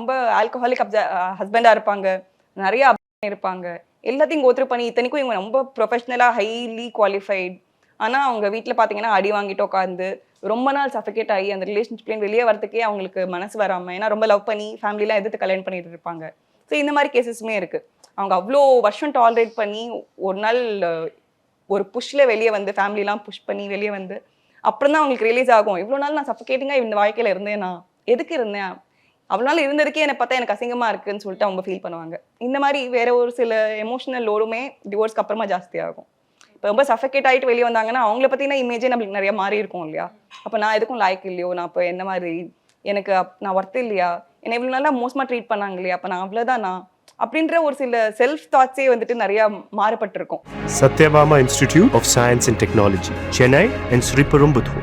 ரொம்ப ஆல்கஹாலிக் ஹஸ்பண்டாக இருப்பாங்க, நிறைய இருப்பாங்க, எல்லாத்தையும் கோத்ரூ பண்ணி இத்தனைக்கும் இவங்க ரொம்ப ப்ரொஃபஷனலாக ஹைலி குவாலிஃபைட். ஆனால் அவங்க வீட்டில் பார்த்தீங்கன்னா அடி வாங்கிட்டு உட்காந்து ரொம்ப நாள் சஃபகேட் ஆகி அந்த ரிலேஷன்ஷிப்லேயும் வெளியே வரதுக்கே அவங்களுக்கு மனசு வராமல், ஏன்னா ரொம்ப லவ் பண்ணி ஃபேமிலிலாம் எதிர்த்து கல்யாணம் பண்ணிட்டு இருப்பாங்க. ஸோ இந்த மாதிரி கேசஸுமே இருக்குது. அவங்க அவ்வளோ வருஷம் டாலரேட் பண்ணி ஒரு நாள் ஒரு புஷ்ல வெளியே வந்து ஃபேமிலிலாம் புஷ் பண்ணி வெளியே வந்து அப்புறம் தான் அவங்களுக்கு ரிலீஸ் ஆகும், இவ்வளோ நாள் நான் சஃபகேட்டிங்காக இந்த வாழ்க்கையில் இருந்தேனா, எதுக்கு இருந்தேன், அவ்வளோ நாள் இருந்ததுக்கே என்னை பார்த்தா எனக்கு அசிங்கமாக இருக்குன்னு சொல்லிட்டு அவங்க ஃபீல் பண்ணுவாங்க. இந்த மாதிரி வேற ஒரு சில எமோஷனல் லோடுமே டிவோர்ஸ்க்கு அப்புறமா ஜாஸ்தியாகும். இப்போ ரொம்ப சஃபகேட் ஆகிட்டு வெளியே வந்தாங்கன்னா அவங்கள பற்றின இமேஜே நம்மளுக்கு நிறைய மாறி இருக்கும் இல்லையா. அப்போ நான் எதுக்கும் லாய்க்கு இல்லையோ, நான் இப்போ என்ன மாதிரி எனக்கு நான் ஒர்த்து இல்லையா, என்னை இவ்வளோ நாளாக மோசமாக ட்ரீட் பண்ணாங்க இல்லையா, அப்போ நான் அவ்வளோதானா அப்படின்ற ஒரு சில செல்ஃப் தாட்ஸே வந்துட்டு நிறையா மாறுபட்டிருக்கும். Satyabama Institute of Science and Technology, Chennai and Sri Perumbudur.